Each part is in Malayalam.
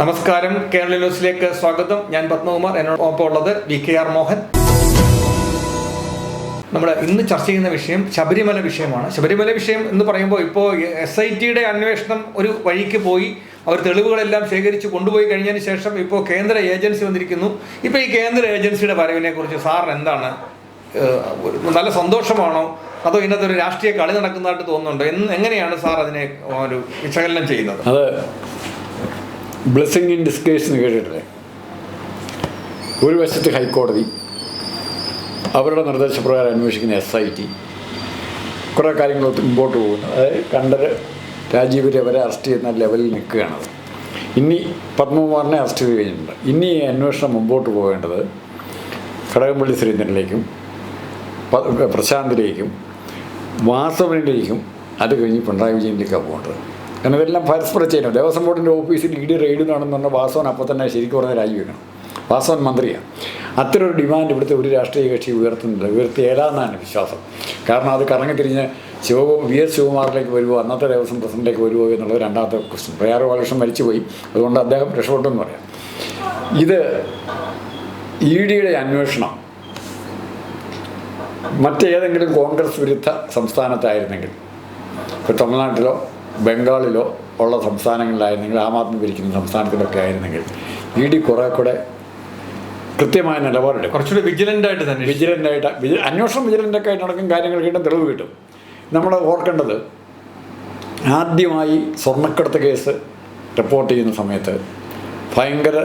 നമസ്കാരം, കേരള ന്യൂസിലേക്ക് സ്വാഗതം. ഞാൻ പത്മകുമാർ. എന്നോടൊപ്പം ഉള്ളത് VKR മോഹൻ. നമ്മൾ ഇന്ന് ചർച്ച ചെയ്യുന്ന വിഷയം ശബരിമല വിഷയമാണ്. ശബരിമല വിഷയം എന്ന് പറയുമ്പോൾ ഇപ്പോൾ SITയുടെ അന്വേഷണം ഒരു വഴിക്ക് പോയി. അവർ തെളിവുകളെല്ലാം ശേഖരിച്ച് കൊണ്ടുപോയി കഴിഞ്ഞതിന് ശേഷം ഇപ്പോൾ കേന്ദ്ര ഏജൻസി വന്നിരിക്കുന്നു. ഇപ്പോൾ ഈ കേന്ദ്ര ഏജൻസിയുടെ വരവിനെ കുറിച്ച് സാറിന് എന്താണ്, നല്ല സന്തോഷമാണോ അതോ ഇതിനകത്ത് ഒരു രാഷ്ട്രീയ കളി നടക്കുന്നതായിട്ട് തോന്നുന്നുണ്ടോ? എങ്ങനെയാണ് സാർ അതിനെ ഒരു വിശകലനം ചെയ്യുന്നത്? അത് ബ്ലെസ്സിങ് ഇൻ ഡിസ്ഗേസ് എന്ന് കേട്ടിട്ടില്ലേ? ഒരു വശത്ത് ഹൈക്കോടതി അവരുടെ നിർദ്ദേശപ്രകാരം അന്വേഷിക്കുന്ന SIT കുറേ കാര്യങ്ങൾ മുമ്പോട്ട് പോകുന്നു. അതായത് കണ്ടത് രാജീവരെ വരെ അറസ്റ്റ് ചെയ്യുന്ന ലെവലിൽ നിൽക്കുകയാണത്. ഇനി പത്മകുമാറിനെ അറസ്റ്റ് ചെയ്ത് കഴിഞ്ഞിട്ടുണ്ട്. ഇനി ഈ അന്വേഷണം മുമ്പോട്ട് പോകേണ്ടത് കടകംപള്ളി സുരേന്ദ്രനിലേക്കും പ്രശാന്തിലേക്കും വാസവനിലേക്കും അത് കഴിഞ്ഞ് പിണറായി വിജയനിലേക്കാണ് പോകേണ്ടത്. കാരണം ഇതെല്ലാം പരസ്പരം ചെയ്യണം. ദേവസ്വം ബോർഡിൻ്റെ ഓഫീസിൽ ED റെയ്ഡ് നടന്നു പറഞ്ഞാൽ വാസവൻ അപ്പം തന്നെ ശരിക്കും പറഞ്ഞാൽ രാജിവെക്കണം. വാസവൻ മന്ത്രിയാണ്. അത്തരം ഒരു ഡിമാൻഡ് ഇവിടുത്തെ ഒരു രാഷ്ട്രീയ കക്ഷി ഉയർത്തിയേലാന്നാണ് വിശ്വാസം. കാരണം അത് കറങ്ങി തിരിഞ്ഞ് VS ശിവകുമാറിലേക്ക് വരുമോ, അന്നത്തെ ദേവസ്വം പ്രസിഡന്റിലേക്ക് വരുമോ എന്നുള്ളത് രണ്ടാമത്തെ ക്വസ്റ്റ്യൻ. പ്രയാർ ബാലകൃഷ്ണൻ മരിച്ചുപോയി, അതുകൊണ്ട് അദ്ദേഹം രക്ഷപ്പെട്ടെന്ന് പറയാം. ഇത് EDയുടെ അന്വേഷണം മറ്റേതെങ്കിലും കോൺഗ്രസ് വിരുദ്ധ സംസ്ഥാനത്തായിരുന്നെങ്കിൽ, ഇപ്പോൾ തമിഴ്നാട്ടിലോ ബംഗാളിലോ ഉള്ള സംസ്ഥാനങ്ങളിലായിരുന്നെങ്കിൽ, ആം ആദ്മി ഭരിക്കുന്ന സംസ്ഥാനത്തിലൊക്കെ ആയിരുന്നെങ്കിൽ ED കുറേ കൂടെ കൃത്യമായ നിലപാടെടുക്കും. കുറച്ചുകൂടി വിജിലൻ്റായിട്ട് അന്വേഷണം വിജിലൻ്റൊക്കെ ആയിട്ട് നടക്കും. കാര്യങ്ങൾ കിട്ടും, തെളിവ് കിട്ടും. നമ്മൾ ഓർക്കേണ്ടത്, ആദ്യമായി സ്വർണ്ണക്കടത്ത് കേസ് റിപ്പോർട്ട് ചെയ്യുന്ന സമയത്ത് ഭയങ്കര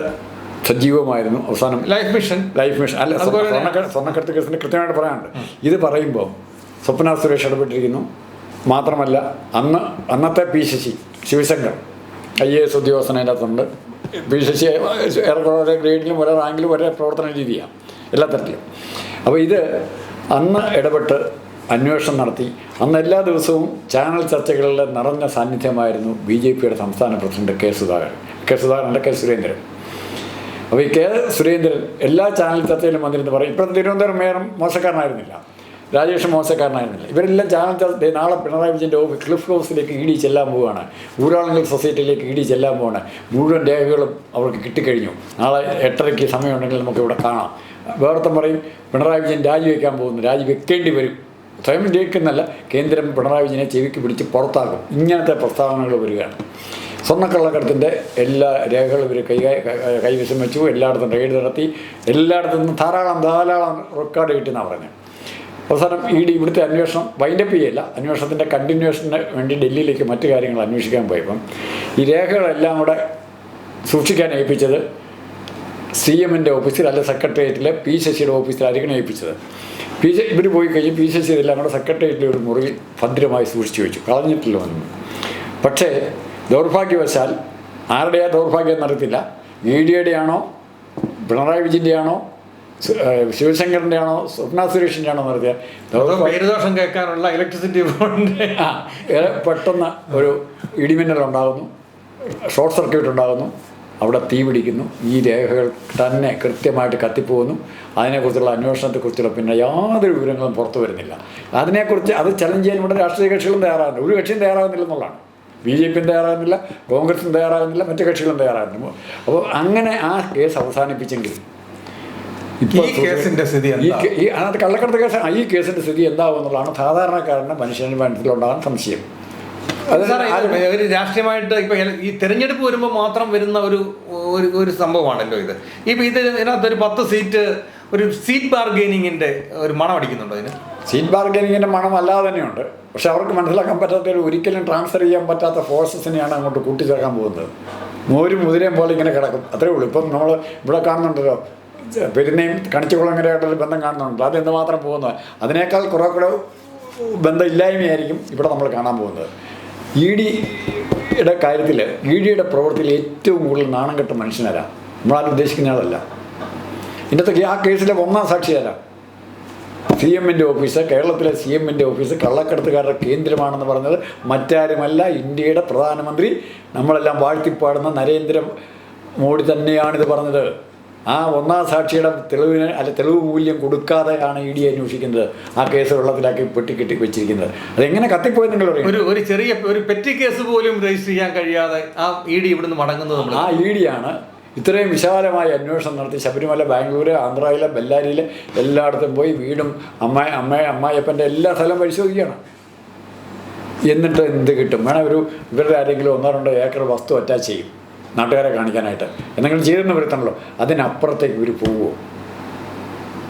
സജീവമായിരുന്നു. അവസാനം ലൈഫ് മിഷൻ അല്ല, സ്വർണ്ണക്കടത്ത് കേസിന് കൃത്യമായിട്ട് പറയാനുണ്ട്. ഇത് പറയുമ്പോൾ സ്വപ്ന സുരേഷ് ഇടപെട്ടിരിക്കുന്നു. മാത്രമല്ല, അന്നത്തെ PCC ശിവശങ്കർ IAS ഉദ്യോഗസ്ഥൻ അതിനകത്തുണ്ട്. PCC ഏറെക്കുറെ ഗ്രേഡിലും ഒരേ റാങ്കിലും ഒരേ പ്രവർത്തന രീതിയാണ് എല്ലാ തരത്തിലും. അപ്പോൾ ഇത് അന്ന് ഇടപെട്ട് അന്വേഷണം നടത്തി. അന്ന് എല്ലാ ദിവസവും ചാനൽ ചർച്ചകളിലെ നിറഞ്ഞ സാന്നിധ്യമായിരുന്നു BJPയുടെ സംസ്ഥാന പ്രസിഡന്റ് K. സുരേന്ദ്രൻ. അപ്പോൾ ഈ K. സുരേന്ദ്രൻ എല്ലാ ചാനൽ ചർച്ചയിലും വന്നിരുന്ന് പറയും. ഇപ്പം തിരുവനന്തപുരം മേയർ മോശക്കാരനായിരുന്നില്ല, രാജേഷ് മോശക്കാരനായിരുന്നില്ല. ഇവരെല്ലാം ചാനൽ ചർച്ച, നാളെ പിണറായി വിജയൻ്റെ ക്ലിഫ് ഹൗസിലേക്ക് ED ചെല്ലാൻ പോവുകയാണ്, ഊരാളുങ്കൽ സൊസൈറ്റിയിലേക്ക് ED ചെല്ലാൻ പോവുകയാണ്. മുഴുവൻ രേഖകളും അവർക്ക് കിട്ടിക്കഴിഞ്ഞു. നാളെ 8:30 സമയമുണ്ടെങ്കിൽ നമുക്കിവിടെ കാണാം. വേറൊരുത്തം പറയും പിണറായി വിജയൻ രാജിവെക്കാൻ പോകുന്നു, രാജിവെക്കേണ്ടി വരും. സ്വയം ജയിക്കുന്നല്ല, കേന്ദ്രം പിണറായി വിജയനെ ചെവിക്ക് പിടിച്ച് പുറത്താക്കും. ഇങ്ങനത്തെ പ്രസ്താവനകൾ വരികയാണ്. സ്വർണ്ണക്കള്ളക്കടത്തിൻ്റെ എല്ലാ രേഖകളും ഇവർ കൈവശം വെച്ചു. എല്ലായിടത്തും റെയ്ഡ് നടത്തി. എല്ലായിടത്തു നിന്നും ധാരാളം റെക്കോർഡ് കിട്ടിയെന്നാണ് പറഞ്ഞത്. അവസാനം ED ഇവിടുത്തെ അന്വേഷണം വൈൻഡപ്പ് ചെയ്യില്ല, അന്വേഷണത്തിൻ്റെ കണ്ടിന്യൂഷന് വേണ്ടി ഡൽഹിയിലേക്ക് മറ്റു കാര്യങ്ങൾ അന്വേഷിക്കാൻ പോയപ്പം ഈ രേഖകളെല്ലാം കൂടെ സൂക്ഷിക്കാൻ ഏൽപ്പിച്ചത് CMൻ്റെ ഓഫീസിൽ, അല്ല സെക്രട്ടേറിയറ്റിലെ P. ശശിയുടെ ഓഫീസിലായിരിക്കണം ഏൽപ്പിച്ചത്. ഇവർ പോയി കഴിഞ്ഞ് P. ശശി ഇതെല്ലാം കൂടെ സെക്രട്ടേറിയറ്റിലെ ഒരു മുറിയിൽ ഭദ്രമായി സൂക്ഷിച്ചു വെച്ചു, കളഞ്ഞിട്ടില്ല ഒന്നും. പക്ഷേ ദൗർഭാഗ്യവശാൽ ആരുടെയാ ദൗർഭാഗ്യം നടത്തില്ല. EDയുടെ ആണോ, പിണറായി വിജയൻ്റെ ആണോ, ശിവശങ്കറിൻ്റെ ആണോ, സ്വപ്ന സുരേഷിൻ്റെ ആണോ നടത്തിയ പേരുദോഷം കേൾക്കാനുള്ള ഇലക്ട്രിസിറ്റി ബോർഡിൻ്റെ പെട്ടെന്ന് ഒരു ഇടിമിന്നൽ ഉണ്ടാകുന്നു, ഷോർട്ട് സർക്യൂട്ട് ഉണ്ടാകുന്നു, അവിടെ തീ പിടിക്കുന്നു. ഈ രേഖകൾ തന്നെ കൃത്യമായിട്ട് കത്തിപ്പോകുന്നു. അതിനെക്കുറിച്ചുള്ള അന്വേഷണത്തെക്കുറിച്ചുള്ള പിന്നെ യാതൊരു വിവരങ്ങളും പുറത്തു വരുന്നില്ല. അതിനെക്കുറിച്ച് അത് ചലഞ്ച് ചെയ്യാൻ ഇവിടെ രാഷ്ട്രീയ കക്ഷികളും തയ്യാറാകുന്നില്ല. ഒരു കക്ഷിയും തയ്യാറാകുന്നില്ല എന്നുള്ളതാണ്. BJPയും തയ്യാറാകുന്നില്ല, കോൺഗ്രസും തയ്യാറാകുന്നില്ല, മറ്റു കക്ഷികളും തയ്യാറാകുന്നില്ല. അപ്പോൾ അങ്ങനെ ആ കേസ് അവസാനിപ്പിച്ചെങ്കിൽ അതിനകത്ത് കള്ളക്കടത്ത് കേസ്, ഈ കേസിൻ്റെ സ്ഥിതി എന്താവും എന്നുള്ളതാണ് സാധാരണക്കാരൻ്റെ മനുഷ്യൻ്റെ മനസ്സിലുണ്ടാകാൻ സംശയം. ഒരു രാഷ്ട്രീയമായിട്ട് ഇപ്പം ഈ തെരഞ്ഞെടുപ്പ് വരുമ്പോൾ മാത്രം വരുന്ന ഒരു സംഭവമാണല്ലോ ഇത്. ഇപ്പം ഇതിനകത്തൊരു 10 സീറ്റ്, ഒരു സീറ്റ് ബാർഗെയിനിങ്ങിൻ്റെ ഒരു മണം അടിക്കുന്നുണ്ടോ? ഇതിന് സീറ്റ് ബാർഗെയിനിങ്ങിൻ്റെ മണം അല്ലാതെ തന്നെയുണ്ട്. പക്ഷെ അവർക്ക് മനസ്സിലാക്കാൻ പറ്റാത്ത, ഒരിക്കലും ട്രാൻസ്ഫർ ചെയ്യാൻ പറ്റാത്ത ഫോഴ്സസിനെയാണ് അങ്ങോട്ട് കൂട്ടിച്ചേർക്കാൻ പോകുന്നത്. മുതിരയും പോലെ ഇങ്ങനെ കിടക്കും, അത്രേ ഉള്ളൂ. ഇപ്പം നമ്മൾ ഇവിടെ കാണുന്നുണ്ടല്ലോ, പെരുന്നയും കണിച്ചുകുളങ്ങരയായിട്ടൊരു ബന്ധം കാണുന്നുണ്ട്. അതെന്തുമാത്രം പോകുന്നത്, അതിനേക്കാൾ കുറേ കൂടെ ബന്ധമില്ലായ്മയായിരിക്കും ഇവിടെ നമ്മൾ കാണാൻ പോകുന്നത്. EDയുടെ കാര്യത്തിൽ, EDയുടെ പ്രവൃത്തിയിൽ ഏറ്റവും കൂടുതൽ നാണം കെട്ട മനുഷ്യനാരാ? നമ്മളാരും ഉദ്ദേശിക്കുന്ന ആളല്ല. ഇന്നത്തെ ആ കേസിലെ ഒന്നാം സാക്ഷിയാരാ? CMൻ്റെ ഓഫീസ്, കേരളത്തിലെ CMൻ്റെ ഓഫീസ് കള്ളക്കടത്തുകാരുടെ കേന്ദ്രമാണെന്ന് പറഞ്ഞത് മറ്റാരുമല്ല, ഇന്ത്യയുടെ പ്രധാനമന്ത്രി, നമ്മളെല്ലാം വാഴ്ത്തിപ്പാടുന്ന നരേന്ദ്ര മോഡി തന്നെയാണിത് പറഞ്ഞത്. ആ ഒന്നാം സാക്ഷിയുടെ തെളിവ് മൂല്യം കൊടുക്കാതെയാണ് ഇ ഡി അന്വേഷിക്കുന്നത്. ആ കേസ് വെള്ളത്തിലാക്കി പെട്ടിക്കെട്ടി വെച്ചിരിക്കുന്നത്. അതെങ്ങനെ കത്തിപ്പോയി നിങ്ങൾ പറയും? ഒരു ചെറിയ ഒരു പെറ്റി കേസ് പോലും രജിസ്റ്റർ ചെയ്യാൻ കഴിയാതെ ആ ഇ ഡി ഇവിടുന്ന് മടങ്ങുന്നത്. ആ ഇ ഡിയാണ് ഇത്രയും വിശാലമായ അന്വേഷണം നടത്തി ശബരിമല, ബാംഗ്ലൂർ, ആന്ധ്രയിലെ, ബെല്ലാരിയിൽ എല്ലായിടത്തും പോയി വീടും അമ്മായിയപ്പൻ്റെ എല്ലാ സ്ഥലവും പരിശോധിക്കുകയാണ്. എന്നിട്ട് എന്ത് കിട്ടും? വേണം ഇവരുടെ ആരെങ്കിലും 1-2 ഏക്കർ വസ്തു അറ്റാച്ച് ചെയ്യും നാട്ടുകാരെ കാണിക്കാനായിട്ട്. എന്തെങ്കിലും ചെയ്തെന്ന് വരുത്തണല്ലോ. അതിനപ്പുറത്തേക്ക് ഇവർ പോവുമോ?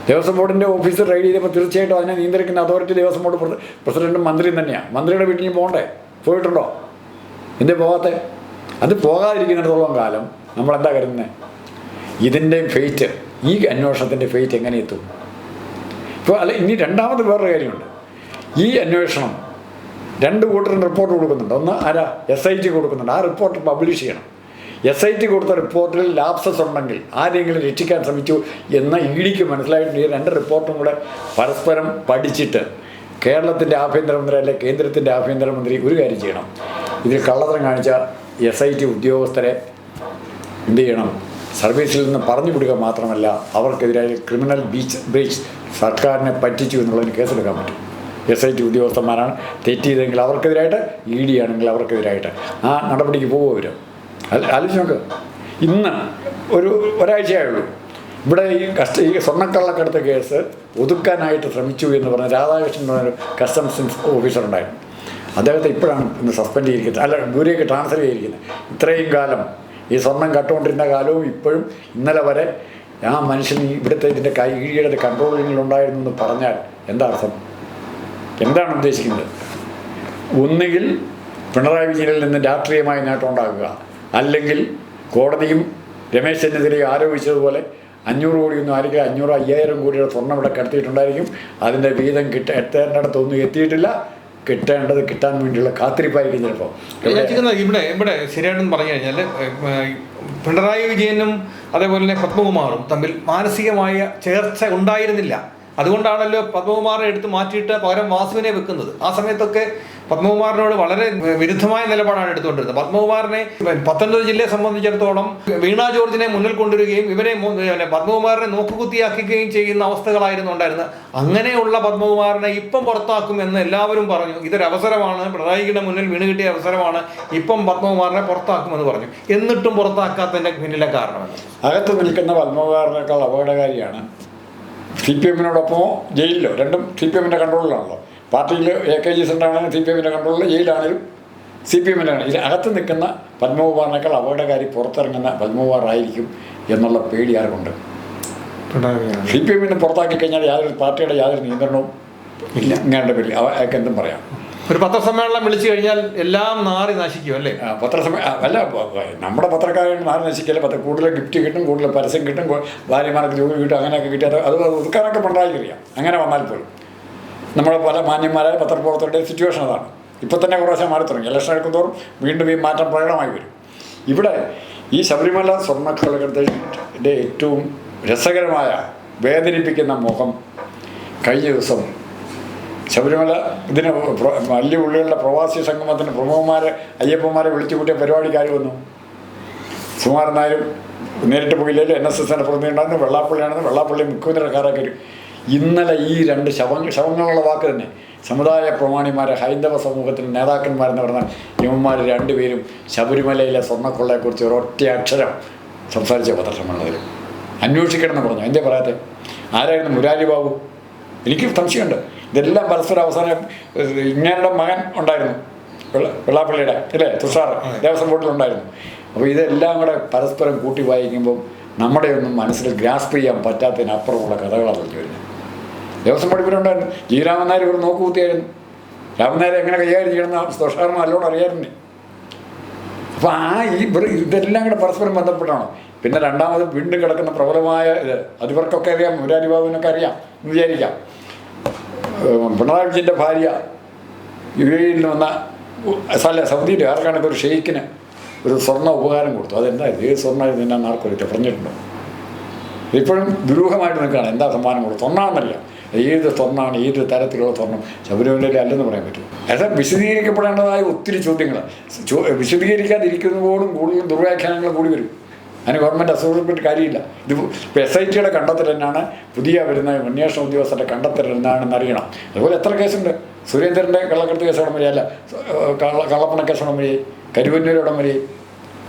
ദേവസ്വം ബോർഡിൻ്റെ ഓഫീസർ റൈഡ് ചെയ്തപ്പോൾ തീർച്ചയായിട്ടും അതിനെ നിയന്ത്രിക്കുന്ന അതോറിറ്റി ദേവസ്വം ബോർഡ് പ്രസിഡന്റും മന്ത്രിയും തന്നെയാണ്. മന്ത്രിയുടെ വീട്ടിൽ പോകണ്ടേ? പോയിട്ടുണ്ടോ? എന്തേ പോകാത്തെ? അത് പോകാതിരിക്കുന്നിടത്തോളം കാലം നമ്മളെന്താ കരുതുന്നത്? ഇതിൻ്റെ ഫെയ്റ്റ്, ഈ അന്വേഷണത്തിൻ്റെ ഫെയ്റ്റ് എങ്ങനെ എത്തും? ഇപ്പോൾ ഇനി രണ്ടാമത് വേറൊരു കാര്യമുണ്ട്. ഈ അന്വേഷണം 2 കൂട്ടരും റിപ്പോർട്ട് കൊടുക്കുന്നുണ്ട്. ഒന്ന് SIT കൊടുക്കുന്നുണ്ട്. ആ റിപ്പോർട്ട് പബ്ലിഷ് ചെയ്യണം. SIT കൊടുത്ത റിപ്പോർട്ടിൽ ലാപ്സസ് ഉണ്ടെങ്കിൽ, ആരെങ്കിലും രക്ഷിക്കാൻ ശ്രമിച്ചു എന്ന് ഇ ഡിക്ക് മനസ്സിലായിട്ട് ഈ 2 റിപ്പോർട്ടും കൂടെ പരസ്പരം പഠിച്ചിട്ട് കേരളത്തിൻ്റെ ആഭ്യന്തരമന്ത്രി അല്ലെ കേന്ദ്രത്തിൻ്റെ ആഭ്യന്തരമന്ത്രി ഒരു കാര്യം ചെയ്യണം. ഇതിൽ കള്ളത്തരം കാണിച്ച SIT ഉദ്യോഗസ്ഥരെ എന്ത് ചെയ്യണം? സർവീസിൽ നിന്ന് പറഞ്ഞു വിടുക മാത്രമല്ല, അവർക്കെതിരായ ക്രിമിനൽ ബ്രീച്ച് സർക്കാരിനെ പറ്റിച്ചു എന്നുള്ളതിന് കേസെടുക്കാൻ പറ്റും. SIT ഉദ്യോഗസ്ഥന്മാരാണ് തെറ്റ് ചെയ്തെങ്കിൽ അവർക്കെതിരായിട്ട്, ഇ ഡി ആണെങ്കിൽ അവർക്കെതിരായിട്ട് ആ നടപടിക്ക് പോകുമവർ. ആലോചിച്ച് നോക്ക്. ഇന്ന് ഒരാഴ്ചയായുള്ളൂ ഇവിടെ ഈ സ്വർണ്ണക്കള്ളക്കടത്ത് കേസ് ഒതുക്കാനായിട്ട് ശ്രമിച്ചു എന്ന് പറഞ്ഞ രാധാകൃഷ്ണൻ എന്നൊരു കസ്റ്റംസ് ഓഫീസർ ഉണ്ടായിരുന്നു. അദ്ദേഹത്തെ ഇപ്പോഴാണ് ഇന്ന് സസ്പെൻഡ് ചെയ്തിരിക്കുന്നത്, ദൂരേക്ക് ട്രാൻസ്ഫർ ചെയ്തിരിക്കുന്നത്. ഇത്രയും കാലം ഈ സ്വർണം കട്ടുകൊണ്ടിരുന്ന കാലവും ഇപ്പോഴും ഇന്നലെ വരെ ആ മനുഷ്യൻ ഇതിൻ്റെ ഇ ഡിയുടെ കൺട്രോളിങ്ങിലുണ്ടായിരുന്നു എന്ന് പറഞ്ഞാൽ എന്താ അർത്ഥം? എന്താണ് ഉദ്ദേശിക്കുന്നത്? ഒന്നുകിൽ പിണറായി വിജയനിൽ നിന്ന് രാഷ്ട്രീയമായ നേട്ടം ഉണ്ടാക്കുക, അല്ലെങ്കിൽ കോടതിയും രമേശ് ചെന്നിത്തലയും ആരോപിച്ചതുപോലെ 500 കോടിയൊന്നും ആയിരിക്കും, 500-5000 കോടിയുടെ സ്വർണ്ണം ഇവിടെ കടത്തിയിട്ടുണ്ടായിരിക്കും. അതിൻ്റെ വീതം എത്തേണ്ടിടത്തൊന്നും എത്തിയിട്ടില്ല. കിട്ടേണ്ടത് കിട്ടാൻ വേണ്ടിയുള്ള കാത്തിരിപ്പായിരിക്കും ചിലപ്പോൾ. ഇവിടെ ശരിയായിട്ടെന്ന് പറഞ്ഞു കഴിഞ്ഞാൽ പിണറായി വിജയനും അതേപോലെ തന്നെ പത്മകുമാറും തമ്മിൽ മാനസികമായ ചേർച്ച ഉണ്ടായിരുന്നില്ല. അതുകൊണ്ടാണല്ലോ പത്മകുമാറിനെ എടുത്ത് മാറ്റിയിട്ട് പകരം വാസുവിനെ വെക്കുന്നത്. ആ സമയത്തൊക്കെ പത്മകുമാറിനോട് വളരെ വിരുദ്ധമായ നിലപാടാണ് എടുത്തുകൊണ്ടിരുന്നത്. പത്മകുമാറിനെ പത്തനംതിട്ട ജില്ലയെ സംബന്ധിച്ചിടത്തോളം വീണ ജോർജിനെ മുന്നിൽ കൊണ്ടുവരികയും ഇവരെ പത്മകുമാറിനെ നോക്കുകുത്തിയാക്കുകയും ചെയ്യുന്ന അവസ്ഥകളായിരുന്നു ഉണ്ടായിരുന്നത്. അങ്ങനെയുള്ള പത്മകുമാറിനെ ഇപ്പം പുറത്താക്കുമെന്ന് എല്ലാവരും പറഞ്ഞു. ഇതൊരവസരമാണ്, പിണറായിയുടെ മുന്നിൽ വീണ് കിട്ടിയ അവസരമാണ്, ഇപ്പം പത്മകുമാറിനെ പുറത്താക്കുമെന്ന് പറഞ്ഞു. എന്നിട്ടും പുറത്താക്കാത്തതിൻ്റെ പിന്നിലെ കാരണം അകത്ത് നിൽക്കുന്ന പത്മകുമാറിനേക്കാൾ അപകടകാരിയാണ് CPM-നോടൊപ്പമോ ജയിലിലോ. രണ്ടും CPM-ൻ്റെ കൺട്രോളിലാണല്ലോ. പാർട്ടിയിൽ AKG സെൻ്ററാണെങ്കിലും CPM-ൻ്റെ കൺട്രോളിൽ, ജയിലാണെങ്കിലും CPM-ൻ്റെ ആണ്. ഇതിൽ അകത്ത് നിൽക്കുന്ന പത്മകുമാറിനേക്കാൾ അപകടകാരി പുറത്തിറങ്ങുന്ന പത്മകുമാറായിരിക്കും എന്നുള്ള പേടി ആർക്കുണ്ട്? CPM-നെ പുറത്താക്കി കഴിഞ്ഞാൽ പാർട്ടിയുടെ യാതൊരു നിയന്ത്രണവും ഇല്ല. ഇങ്ങേണ്ട പേരിൽ അയാൾക്ക് എന്തും പറയാം. ഒരു പത്രസമ്മേളനം വിളിച്ചു കഴിഞ്ഞാൽ എല്ലാം നാറി നശിക്കും അല്ലേ? അല്ല, നമ്മുടെ പത്രക്കാരെ നാറി നശിക്കില്ല. കൂടുതൽ ഗിഫ്റ്റ് കിട്ടും, കൂടുതൽ പരസ്യം കിട്ടും, ഭാര്യമാർക്ക് ജോലി കിട്ടും, അങ്ങനെയൊക്കെ കിട്ടിയത് അത് ഒതുക്കാനൊക്കെ പിണറായി അറിയാം. അങ്ങനെ വന്നാൽ പോലും നമ്മുടെ പല മാന്യന്മാരായ പത്രപ്രവർത്തകരുടെ സിറ്റുവേഷൻ അതാണ്. ഇപ്പം തന്നെ കുറേശ്ശെ മാറി തുടങ്ങി. ഇലക്ഷൻ എടുക്കുന്തോറും വീണ്ടും ഈ മാറ്റം പ്രകടമായി വരും. ഇവിടെ ഈ ശബരിമല സ്വർണ്ണക്കള്ളക്കടത്തിൻ്റെ ഏറ്റവും രസകരമായ വേദനിപ്പിക്കുന്ന മുഖം കഴിഞ്ഞ ദിവസം ശബരിമല ഇതിന് വലിയ ഉള്ളികളുടെ പ്രവാസി സംഗമത്തിന് പ്രമുഖന്മാരെ, അയ്യപ്പന്മാരെ വിളിച്ചു കൂട്ടിയ പരിപാടിക്കാർ വന്നു. സുകുമാരൻ നായരും നേരിട്ട് പോയില്ലല്ലോ. NSSൻ്റെ പ്രതിനിധി ഉണ്ടായിരുന്നു. വെള്ളാപ്പള്ളിയാണെന്ന് വെള്ളാപ്പള്ളി മുഖ്യമന്ത്രിക്കാരൊക്കെ വരും. ഇന്നലെ ഈ 2 ശവങ്ങളുള്ള വാക്ക് തന്നെ സമുദായ പ്രമാണിമാരെ, ഹൈന്ദവ സമൂഹത്തിന് നേതാക്കന്മാരെന്ന് പറഞ്ഞാൽ ഇവന്മാർ 2 പേരും ശബരിമലയിലെ സ്വർണ്ണക്കൊള്ളയെക്കുറിച്ച് ഒരൊറ്റ അക്ഷരം സംസാരിച്ച പത്രസമ്മേളനത്തിൽ അന്വേഷിക്കണമെന്ന് പറഞ്ഞു. എന്തേ പറയാത്തെ? ആരായിരുന്നു മുരാരി ബാബു? എനിക്ക് സംശയമുണ്ട്. ഇതെല്ലാം പരസ്പരം അവസാനം ഇങ്ങനെയുടെ മകൻ ഉണ്ടായിരുന്നു, വെള്ളാപ്പള്ളിയുടെ അല്ലേ, തുഷാർ ദേവസ്വം ബോർഡിലുണ്ടായിരുന്നു. അപ്പോൾ ഇതെല്ലാം കൂടെ പരസ്പരം കൂട്ടി വായിക്കുമ്പം നമ്മുടെ ഒന്നും മനസ്സിൽ ഗ്രാസ്പ് ചെയ്യാൻ പറ്റാത്തതിനപ്പുറമുള്ള കഥകളാണ് പറഞ്ഞു വരുന്നത്. ദേവസ്വം ബോർഡ് ഇവരുണ്ടായിരുന്നു. ജി രാമൻ നായർ ഇവർ നോക്കുകൂത്തിയായിരുന്നു. രാമൻ നായർ എങ്ങനെ കൈകാര്യം ചെയ്യണമെന്ന് തുഷാറിന് നല്ലോണം അറിയാറുണ്ട്. അപ്പോൾ ഇതെല്ലാം കൂടെ പരസ്പരം ബന്ധപ്പെട്ടാണോ? പിന്നെ രണ്ടാമത് വീണ്ടും കിടക്കുന്ന പ്രബലമായ അത് ഇവർക്കൊക്കെ അറിയാം, മുരാരി ബാബുവിനൊക്കെ അറിയാം എന്ന് വിചാരിക്കാം. പിണറായി വിജയൻ്റെ ഭാര്യ UAE-യിൽ നിന്ന് വന്ന സൗദിയുടെ ആർക്കാണൊക്കെ ഒരു ഷെയ്ക്കിന് ഒരു സ്വർണ്ണ ഉപകാരം കൊടുത്തു. അതെന്തായിരുന്നു? ഏത് സ്വർണ്ണമായിരുന്നു എന്നാണ് ആർക്കൊരു പറഞ്ഞിട്ടുണ്ടോ? ഇപ്പോഴും ദുരൂഹമായിട്ട് നിൽക്കുകയാണ്. എന്താ സമ്മാനം കൊടുത്തു? സ്വർണ്ണമാണെന്നല്ല, ഏത് സ്വർണ്ണമാണ്, ഏത് തരത്തിലുള്ള സ്വർണ്ണം ശബരിമലയിൽ അല്ലെന്ന് പറയാൻ പറ്റും. അത് വിശദീകരിക്കപ്പെടേണ്ടതായ ഒത്തിരി ചോദ്യങ്ങൾ വിശദീകരിക്കാതിരിക്കുന്നതോടും കൂടുതലും ദുർവ്യാഖ്യാനങ്ങൾ കൂടി വരും. അതിന് ഗവൺമെൻറ് അസൂറിപ്പെട്ട് കാര്യമില്ല. ഇത് ഇപ്പോൾ SITയുടെ കണ്ടെത്തൽ തന്നെയാണ്, പുതിയ വരുന്ന അന്വേഷണ ഉദ്യോഗസ്ഥരുടെ കണ്ടെത്തൽ എന്താണെന്ന് അറിയണം. അതുപോലെ എത്ര കേസുണ്ട്? സുരേന്ദ്രൻ്റെ കള്ളക്കടത്ത് കേസ് ഉടൻ വരികയല്ല, കള്ളപ്പണ കേസ് ഉടൻ വരികയും കരുവന്നൂർ ഉടൻ വരികയും